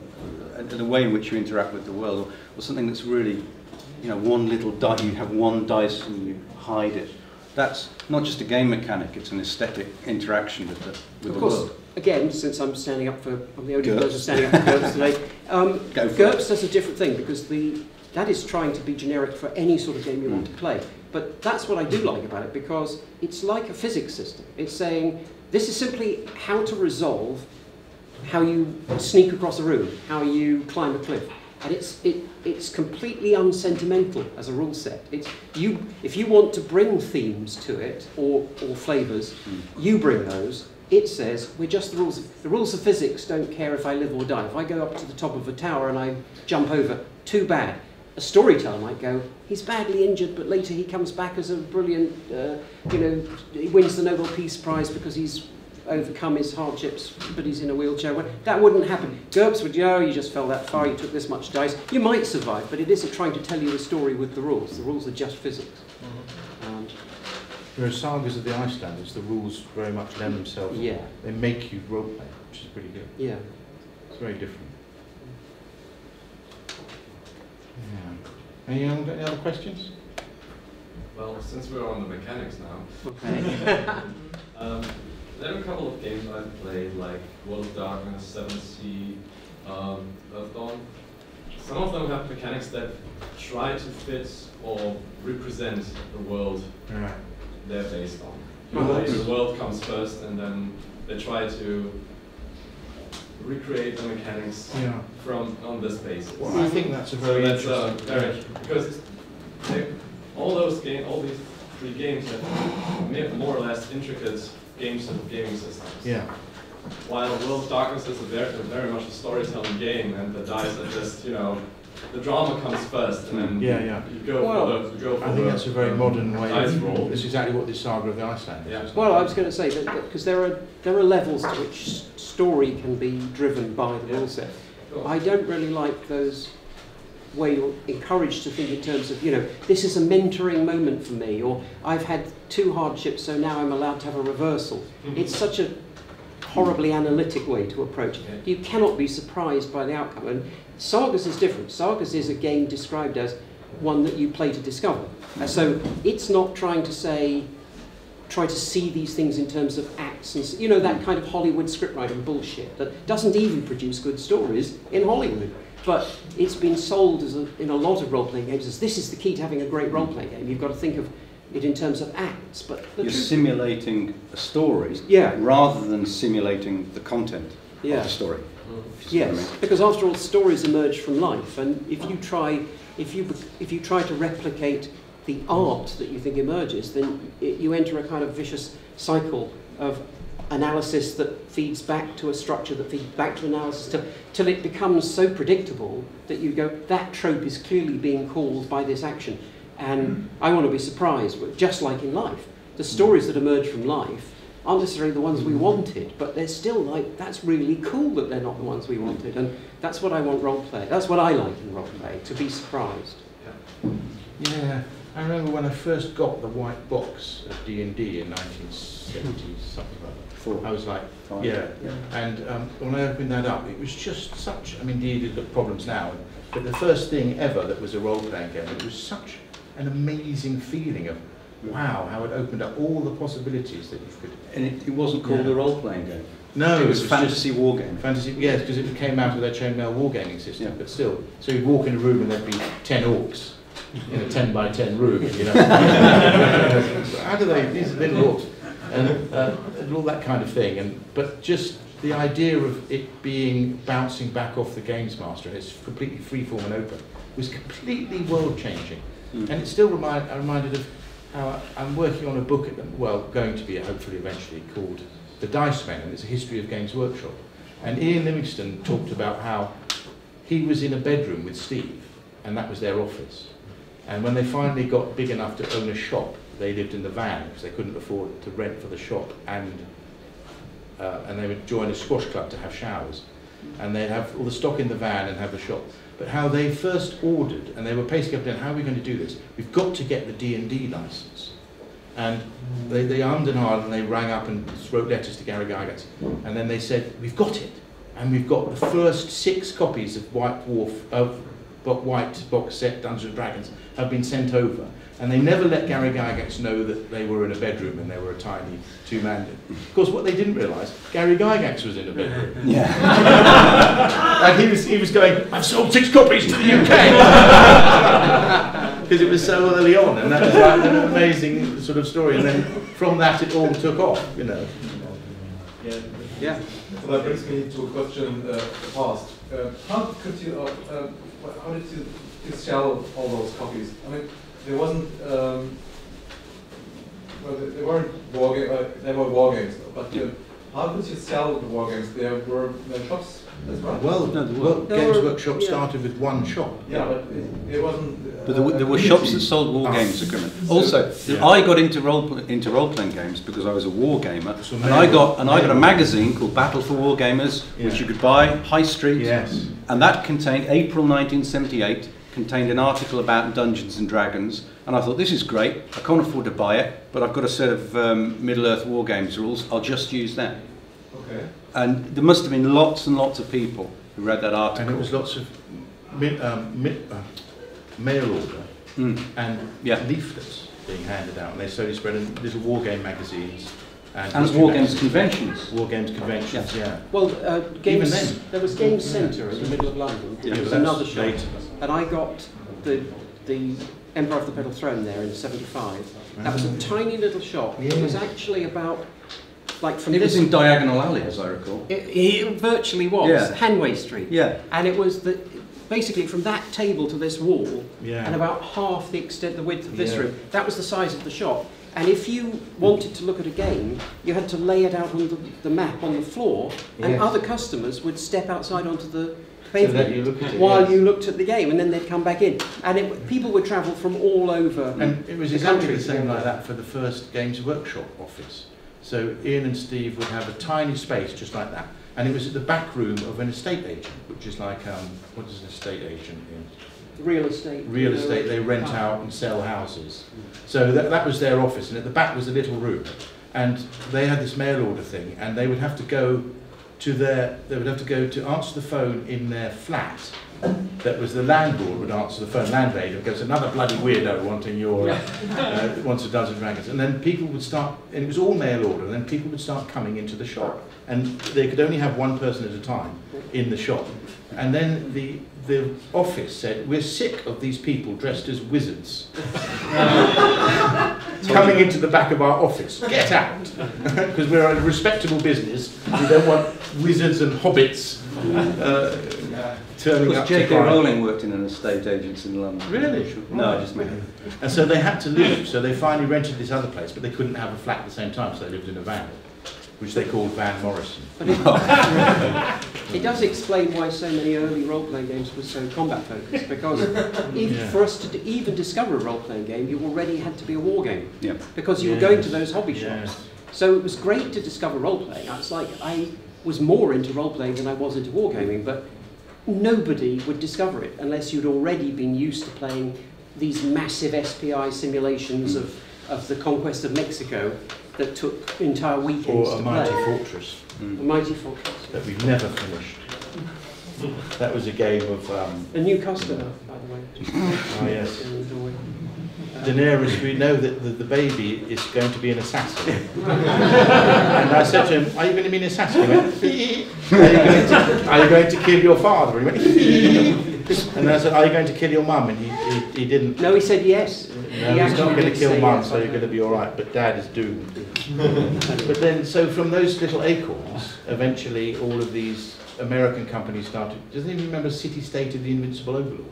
the way in which you interact with the world, or something that's really, you know, one little die, you have one dice and you hide it. That's not just a game mechanic, it's an aesthetic interaction with the world. again, since I'm standing up for, I'm the only person standing up for GURPS today, GURPS does a different thing because that is trying to be generic for any sort of game you want to play. But that's what I do like about it, because it's like a physics system. It's saying, this is simply how to resolve how you sneak across a room, how you climb a cliff. And it's completely unsentimental as a rule set. If you want to bring themes to it, or flavours, you bring those. It says, we're just the rules of physics don't care if I live or die. If I go up to the top of a tower and I jump over, too bad. A storyteller might go, he's badly injured, but later he comes back as a brilliant, he wins the Nobel Peace Prize because he's overcome his hardships, but he's in a wheelchair. Well, that wouldn't happen. GURPS would, you just fell that far, you took this much dice. You might survive, but it isn't trying to tell you a story with the rules. The rules are just physics. Whereas Sagas of the Icelanders, the rules very much lend themselves. Yeah. They make you roleplay, which is pretty good. Yeah. It's very different. Yeah. Any other questions? Well, since we're on the mechanics now, Okay. there are a couple of games I've played, like World of Darkness, 7th Sea, Earthdawn. Some of them have mechanics that try to fit or represent the world they're based on. The world comes first, and then they try to recreate the mechanics on this basis. Well, I think that's a very interesting. Because all these 3 games have more or less intricate gaming systems. Yeah. While World of Darkness is very much a storytelling game, and the dice are just, the drama comes first, and then you go for the I think that's a very modern way dice roll. It's exactly what this Saga of the Iceland is. Well, I was going to say that because there are levels to which story can be driven by the rule set. I don't really like those where you're encouraged to think in terms of, this is a mentoring moment for me, or I've had 2 hardships, so now I'm allowed to have a reversal. It's such a horribly analytic way to approach it. You cannot be surprised by the outcome. And Sagas is different. Sagas is a game described as one that you play to discover. So it's not trying to try to see these things in terms of acts, and that kind of Hollywood scriptwriting bullshit that doesn't even produce good stories in Hollywood. But it's been sold in a lot of role-playing games as this is the key to having a great role-playing game. You've got to think of it in terms of acts. But you're simulating a story rather than simulating the content of the story. Yes, because after all, stories emerge from life, and if you try to replicate the art that you think emerges, then you enter a kind of vicious cycle of analysis that feeds back to a structure that feeds back to analysis till it becomes so predictable that you go, that trope is clearly being called by this action, and I want to be surprised. Just like in life, the stories that emerge from life aren't necessarily the ones we wanted, but they're still like, that's really cool that they're not the ones we wanted, and that's what I want role-play. That's what I like in role-play, to be surprised. Yeah, I remember when I first got the white box of D&D in 1970, something like that. I was like, and when I opened that up, it was just such, D&D's got problems now, but the first thing ever that was a role-playing game, it was such an amazing feeling of, wow, how it opened up all the possibilities that you could... And it wasn't called a role-playing game? No, it was fantasy wargame. Fantasy, yes, because it came out of their chainmail wargaming system, but still. So you'd walk in a room and there'd be 10 orcs in a 10 by 10 room, How do they, these are little orcs, and all that kind of thing. But just the idea of it being bouncing back off the games master, and it's completely freeform and open, was completely world-changing. And it still reminded of how I'm working on a book at them, going to be hopefully eventually, called The Dice Men, and it's a history of Games Workshop. And Ian Livingstone talked about how he was in a bedroom with Steve, and that was their office. And when they finally got big enough to own a shop, they lived in the van because they couldn't afford to rent for the shop, and they would join a squash club to have showers. And they'd have all the stock in the van and have the shop. But how they first ordered, and they were pacing up and down, how are we going to do this? We've got to get the D&D license. And they ummed and ahed, and they rang up and wrote letters to Gary Gygax. And then they said, we've got it. And we've got the first 6 copies of White Dwarf, of white box set Dungeons and Dragons have been sent over, and they never let Gary Gygax know that they were in a bedroom and they were a tiny two-man. Of course, what they didn't realise, Gary Gygax was in a bedroom. Yeah. And he was going, I've sold 6 copies to the UK! Because it was so early on, and that was like an amazing sort of story. And then from that, it all took off, you know. Yeah. Yeah. So that brings me to a question of the past. How did you sell all those copies? I mean, there wasn't. Well, they weren't war games. They were war games, but how could you sell the war games? There were shops as well. Well, Games Workshop yeah. started with one shop. Yeah, but it wasn't. But there were shops that sold war games equipment. Also, Yeah. I got into role-playing games because I was a war gamer, So and I got a magazine called Battle for War Gamers, which Yeah. you could buy high street, Yes. and that contained April 1978 contained an article about Dungeons and Dragons, and I thought, this is great. I can't afford to buy it, but I've got a set of Middle-earth war games rules. I'll just use that. Okay. And there must have been lots and lots of people who read that article. And it was lots of mail order and leaflets being handed out, and they slowly spread in little war game magazines. And war games conventions. War games conventions, yeah. Well, Even then. there was Games Centre in the middle of London. Yeah, It was that's another shop. later. And I got the Empire of the Petal Throne there in '75. That was a tiny little shop. It was actually about, like from It this... was in Diagonal Alley, as I recall. It virtually was, Yeah. Hanway Street. Yeah. And it was basically from that table to this wall, Yeah. and about half the extent, the width of this Yeah. room. That was the size of the shop. And if you wanted to look at a game, you had to lay it out on the map on the floor, and Yes. other customers would step outside onto the So pavement that you look at it, while yes. you looked at the game, and then they'd come back in. And people would travel from all over And it was the exactly country. the same like that for the first Games Workshop office. So Ian and Steve would have a tiny space just like that, and it was at the back room of an estate agent, which is like, what is an estate agent in? Real estate. Real estate, they rent out and sell houses. So that was their office, and at the back was a little room, and they had this mail order thing, and they would have to go to answer the phone in their flat. That was the landlord would answer the phone, landlady, because another bloody weirdo wanting your wants a Dungeons and Dragons, and then people would start, and it was all mail order, and then people would start coming into the shop, and they could only have one person at a time in the shop, and then the office said, we're sick of these people dressed as wizards coming into the back of our office. Get out, because we're a respectable business. We don't want wizards and hobbits turning up. J.K. to crime. Rowling worked in an estate agent in London. Really? No, I just made it. And so they had to leave, so they finally rented this other place, but they couldn't have a flat at the same time, so they lived in a van, which they called Van Morrison. But it does explain why so many early role-playing games were so combat-focused, because even for us to even discover a role-playing game, you already had to be a war game, Yeah. because you were going to those hobby shops. Yes. So it was great to discover role-playing. It's like I was more into role-playing than I was into wargaming, but nobody would discover it unless you'd already been used to playing these massive SPI simulations of the conquest of Mexico that took entire weekends Or a to mighty play. fortress A Mighty Fortress. that we've never finished. That was a game of A new customer, by the way. oh yes. Enjoy. Daenerys, we know that the baby is going to be an assassin. And I said to him, are you going to be an assassin? He went, are you going to kill your father? He went, and I said, are you going to kill your mum? And he didn't. No, he said yes. No, He he's actually not going to did kill say mum, yes. so you're going to be all right. But Dad is doomed. But then, so from those little acorns, eventually all of these American companies started. Does anyone remember City State of the Invincible Overlord?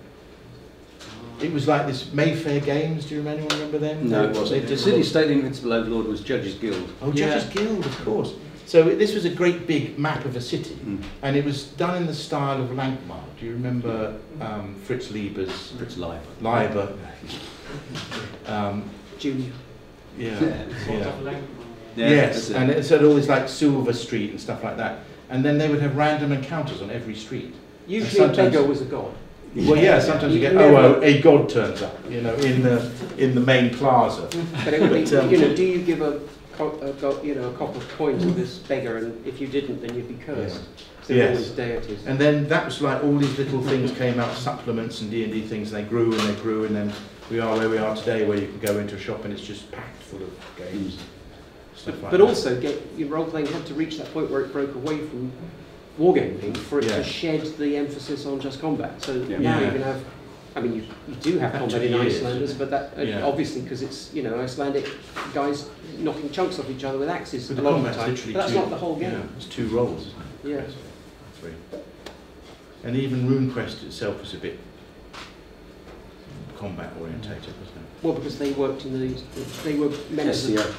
It was like this Mayfair Games. Do you remember them? No, it They wasn't. did City State Invincible Overlord was Judges Guild. Oh, Judges Guild, of course. So this was a great big map of a city, and it was done in the style of Lankmar. Do you remember Fritz Lieber's? Fritz Leiber. Leiber. Junior. Yeah. Yeah, Yes, that's it. and it said all this like Silver Street and stuff like that. And then they would have random encounters on every street. Usually a sometimes- beggar was a god. Well, yeah, sometimes you get, a god turns up, in the main plaza. But it would be, But, do you give a copper coin to this beggar, and if you didn't, then you'd be cursed. So They're always deities. And then that was like all these little things came out, supplements and D&D things, and they grew and they grew, and then we are where we are today, where you can go into a shop and it's just packed full of games. Stuff like But that. also, your role-playing had to reach that point where it broke away from wargaming for it to shed the emphasis on just combat. So now you can have, I mean, you do have combat in Icelanders, but that obviously because it's Icelandic guys knocking chunks off each other with axes a lot of the time. But that's not the whole game. Yeah, it's 2 roles, isn't it? Yeah. 3. And even RuneQuest itself was a bit combat orientated, wasn't it? Well, because they worked in they were members of,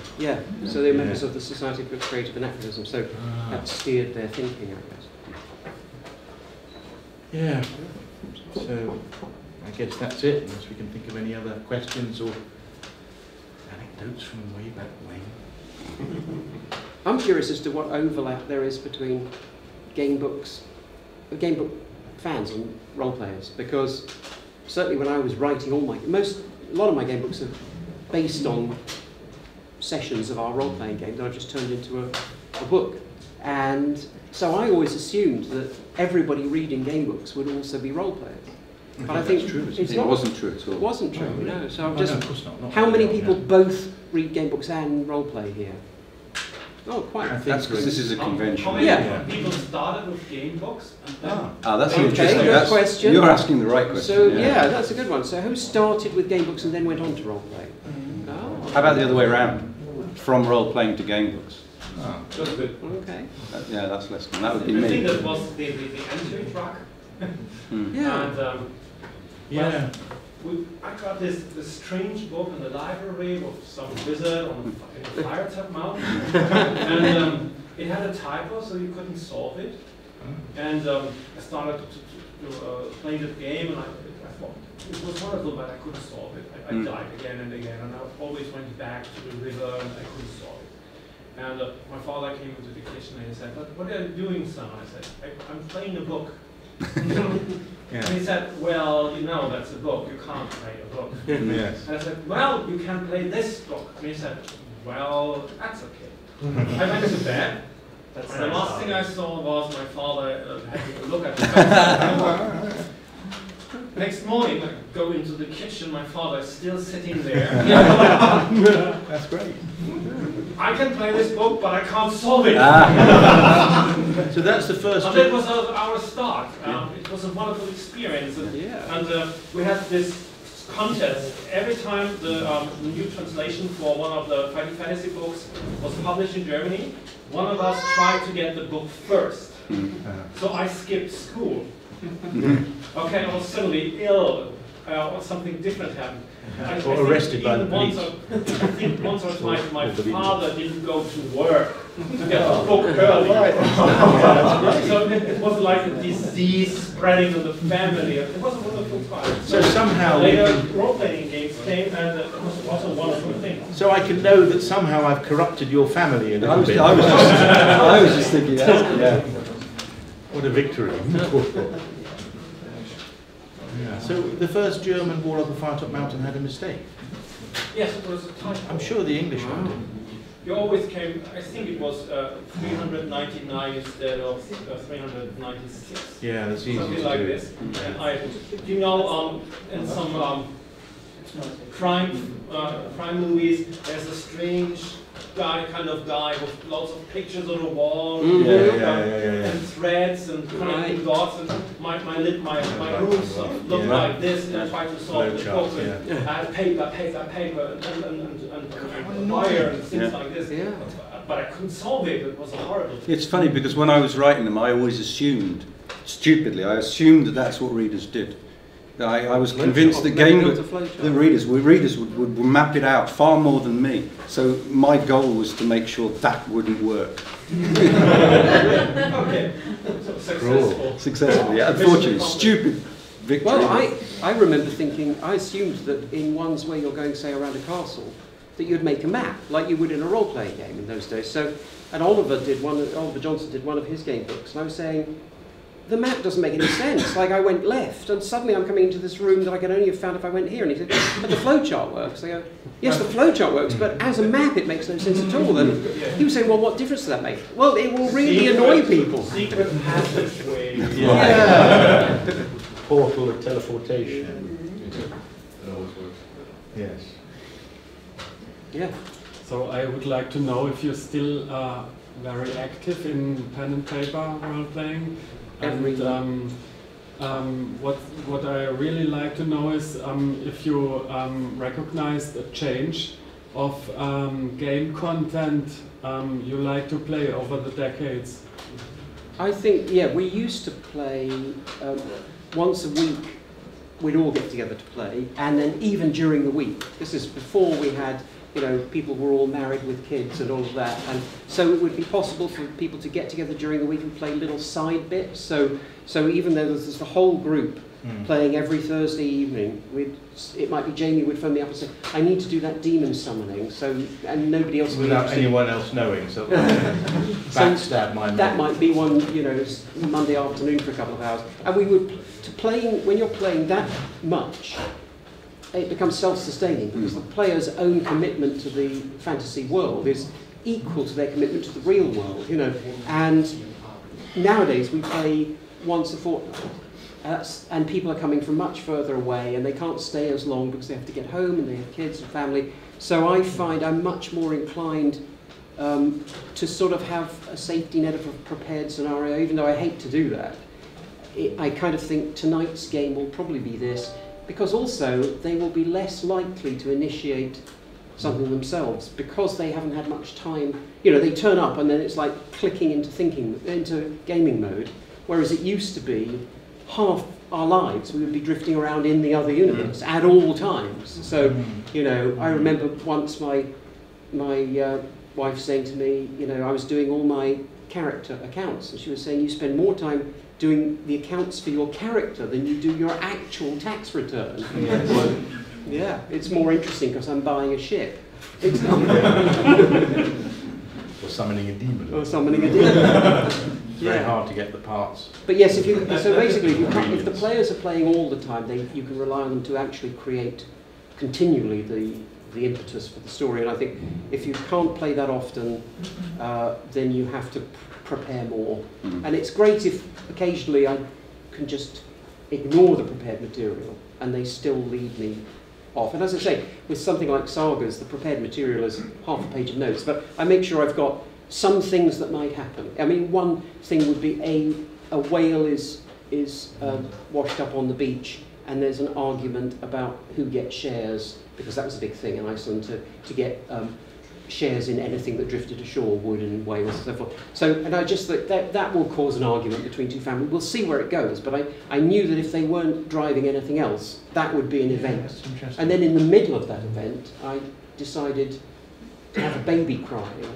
so they were members of the Society for Creative Anachronism, so that steered their thinking, I guess. Yeah. So I guess that's it, unless we can think of any other questions or anecdotes from way back when. I'm curious as to what overlap there is between game book fans and role players, because certainly when I was writing a lot of my game books are based on sessions of our role playing games that I've just turned into a book, and so I always assumed that everybody reading game books would also be role players. But I think it wasn't true at all. It wasn't true, no. So I'm No, of course not. how many people both read game books and role play here? Oh, quite. I think That's because this is a convention. How many Yeah. people started with game books and then That's Okay, interesting. good question. You're asking the right question. So yeah, that's a good one. So who started with game books and then went on to role play? Oh, How about the other way around? From role playing to game books. that's good. okay. That's less common. That would be I think me. that was the entry track. Yeah. And Yeah. I got this strange book in the library with some wizard on a fire tap mountain, and it had a typo, so you couldn't solve it. And I started to play the game, and I thought it was wonderful, but I couldn't solve it. I died again and again, and I always went back to the river, and I couldn't solve it. And my father came into the kitchen and he said, "But what are you doing, son?" I said, "I'm playing a book." And he said, "Well, that's a book. You can't play a book." Yes. And I said, "Well, you can play this book." And he said, "Well, that's okay." I went to bed. And the last thing I saw was my father having a look at me. Next morning, I go into the kitchen. My father is still sitting there. That's great. I can play this book, but I can't solve it. So that's the first. And that was our start. It was a wonderful experience. And we had this contest. Every time the new translation for one of the Fighting Fantasy books was published in Germany, one of us tried to get the book first. So I skipped school. Okay, I was suddenly ill, or something different happened. Or arrested by the police. I think once or twice my father didn't go to work to get the book early. So it was like a disease spreading in the family. It was a wonderful time. So somehow later role-playing games came, and it was also a wonderful thing. So I can know that somehow I've corrupted your family a little bit. I was just thinking that. Yeah. What a victory. Yeah. So the first German war of the Firetop Mountain had a mistake. Yes, it was a typo. I'm sure the English one did. You always came, I think it was 399 instead of 396. Yeah, that's easy Something to like do. this. And in some crime movies, there's a strange kind of guy with lots of pictures on the wall, and threads and connecting dots, and my rooms look like this, and I try to solve the book, and I had paper, and wire and things like this, but I couldn't solve it. It was a horrible thing. It's funny because when I was writing them, I always assumed, stupidly, that that's what readers did. I was convinced that the readers would map it out far more than me. So my goal was to make sure that wouldn't work. Okay, so successful. Successful, yeah. Unfortunately, stupid victory. Well, I remember thinking, I assumed that in ones where you're going, say, around a castle, that you'd make a map, like you would in a role-playing game in those days. So, and Oliver Johnson did one of his game books, and I was saying, the map doesn't make any sense. Like I went left, and suddenly I'm coming into this room that I could only have found if I went here. And he said, but the flowchart works. I go, yes, the flowchart works, but as a map it makes no sense at all. And he was saying, well, what difference does that make? Well, it will really annoy people. Secret passageway. Yeah. Portal of teleportation. That always works. Yes. Yeah. So I would like to know if you're still very active in pen and paper role playing. And what I really like to know is if you recognized a change of game content you like to play over the decades. I think, yeah, we used to play once a week. We'd all get together to play, and then even during the week. This is before we had, you know, people were all married with kids and all of that, and so it would be possible for people to get together during the week and play little side bits. So even though there's the whole group playing every Thursday evening, it might be Jamie would phone me up and say, I need to do that demon summoning, and nobody else would. Without anyone else knowing, so backstab my that might be one, you know, Monday afternoon for a couple of hours, and we would when you're playing that much, it becomes self-sustaining because the player's own commitment to the fantasy world is equal to their commitment to the real world, you know. And nowadays we play once a fortnight, and people are coming from much further away, and they can't stay as long because they have to get home and they have kids and family. So I find I'm much more inclined to sort of have a safety net of a prepared scenario, even though I hate to do that. I kind of think tonight's game will probably be this, because also they will be less likely to initiate something themselves because they haven't had much time. You know, they turn up and then it's like clicking into gaming mode, whereas it used to be half our lives we would be drifting around in the other universe at all times. So, you know, I remember once my wife saying to me, you know, I was doing all my character accounts, and she was saying, you spend more time doing the accounts for your character than you do your actual tax return. Yes. Yeah, it's more interesting because I'm buying a ship. It's or summoning a demon. Or summoning a demon. It's very hard to get the parts. But yes, so basically, if the players are playing all the time, you can rely on them to actually create continually the impetus for the story. And I think if you can't play that often, then you have to prepare more. And it's great if occasionally I can just ignore the prepared material and they still lead me off. And as I say, with something like sagas, the prepared material is half a page of notes, but I make sure I've got some things that might happen. I mean, one thing would be a whale is washed up on the beach, and there's an argument about who gets shares, because that was a big thing in Iceland, to get shares in anything that drifted ashore, wood and whales and so forth. So, and I just thought that will cause an argument between two families. We'll see where it goes, but I knew that if they weren't driving anything else, that would be an event. And then in the middle of that event, I decided to have a baby crying,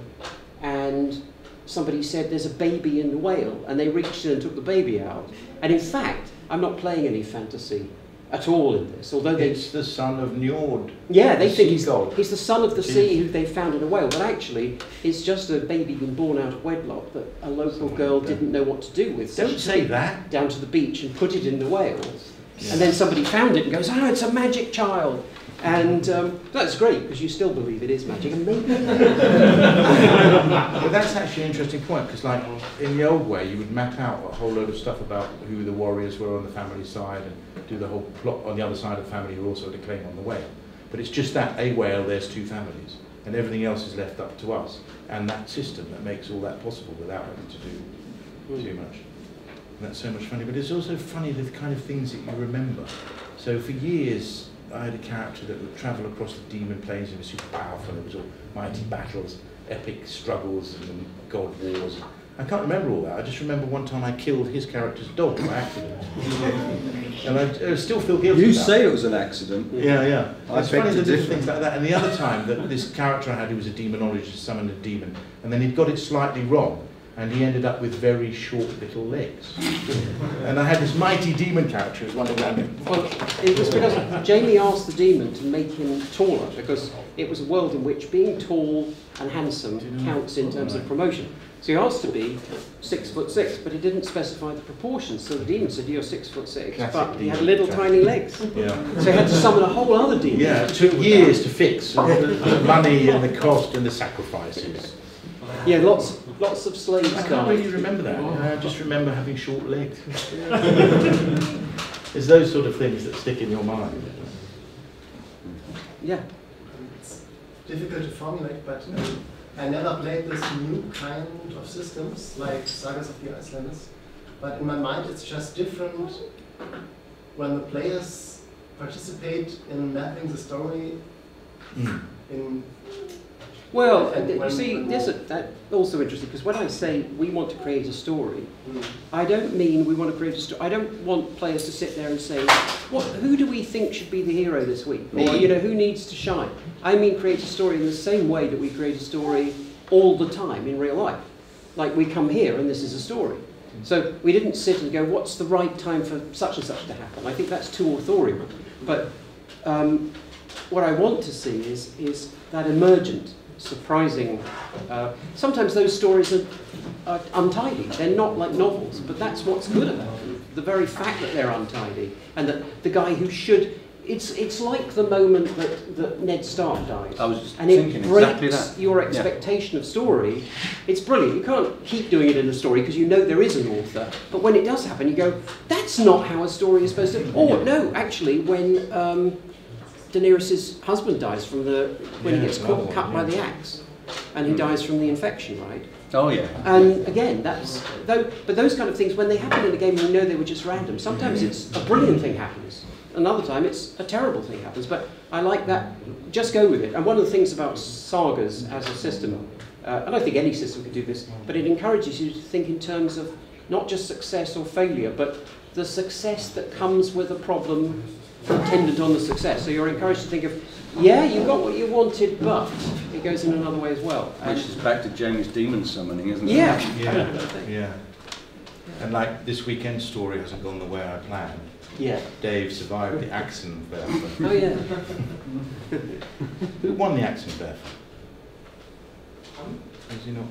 and somebody said, there's a baby in the whale, and they reached in and took the baby out. And in fact, I'm not playing any fantasy at all in this, although it's the son of Njord. Yeah, they think he's the son of the sea who they found in a whale, but actually it's just a baby been born out of wedlock that a local girl didn't know what to do with. So don't say that. Down to the beach and put it in the whales, and then somebody found it and goes, oh, it's a magic child. And that's great, because you still believe it is magic, and maybe. But that's actually an interesting point, because like in the old way, you would map out a whole load of stuff about who the warriors were on the family side, and do the whole plot on the other side of the family who also had a claim on the whale. But it's just that, a whale, there's two families, and everything else is left up to us. And that system that makes all that possible without having to do too much. And that's so much funny, but it's also funny the kind of things that you remember. So for years, I had a character that would travel across the demon plains and was super powerful. It was all mighty battles, epic struggles, and god wars. I can't remember all that. I just remember one time I killed his character's dog by accident. And I still feel guilty. You about say it it was an accident. Yeah, yeah. It's beg funny to the little differ. things like that. And the other time that this character I had who was a demonologist summoned a demon, and then he'd got it slightly wrong. and he ended up with very short little legs. And I had this mighty demon character who was running around him. Well, it was because Jamie asked the demon to make him taller, because it was a world in which being tall and handsome counts in terms of promotion. So he asked to be 6'6", but he didn't specify the proportions. So the demon said, "You're 6'6", but he had little tiny legs. Yeah. So he had to summon a whole other demon. Yeah, it took years to fix, and the money and the cost and the sacrifices. Yeah, lots of slaves I can't died. really remember that. I just remember having short legs. It's those sort of things that stick in your mind. Yeah. It's difficult to formulate, but I never played this new kind of systems like Sagas of the Icelanders. But in my mind, it's just different when the players participate in mapping the story in. Well, you see, that's also interesting, because when I say we want to create a story, I don't mean we want to create a story. I don't want players to sit there and say, who do we think should be the hero this week? Or, who needs to shine? I mean create a story in the same way that we create a story all the time in real life. Like we come here and this is a story. So we didn't sit and go, what's the right time for such and such to happen? I think that's too authorial. But what I want to see is that emergent, surprising. Sometimes those stories are untidy. They're not like novels, but that's what's good about them. The very fact that they're untidy, and that the guy who should. It's like the moment that Ned Stark dies. I was just and thinking it breaks exactly that. your expectation of story. It's brilliant. You can't keep doing it in a story because you know there is an author. But when it does happen, you go, that's not how a story is supposed to. Or no, actually, when Daenerys' husband dies when he gets cut by the axe, and he dies from the infection, right? Oh yeah. And again, but those kind of things, when they happen in a game, you know they were just random. Sometimes it's a brilliant thing happens. Another time it's a terrible thing happens. But I like that. Just go with it. And one of the things about sagas as a system, and I think any system can do this, but it encourages you to think in terms of not just success or failure, but the success that comes with a problem dependent on the success. So you're encouraged to think of, yeah, you got what you wanted, but it goes in another way as well. Which is back to Jamie's demon summoning, isn't it? Yeah. And like this weekend's story hasn't gone the way I planned. Yeah. Dave survived the accident barefoot. Oh yeah. Who won the accident barefoot? Is he not?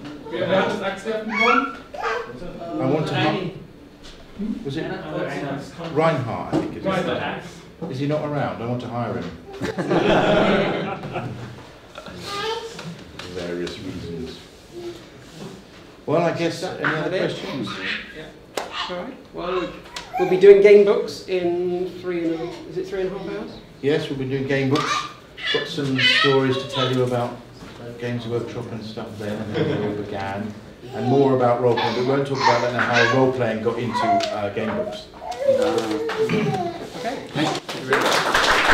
I want to. Was it Reinhardt? I think it is. Is he not around? I want to hire him. For various reasons. Well, I guess any other questions? Yeah. All right. Well, we'll be doing game books in 3.5 hours? Yes, we'll be doing game books. Got some stories to tell you about Games Workshop and stuff there, and how it all began, and more about role playing. But we won't talk about that now. How role playing got into game books. Okay. Thank you very much.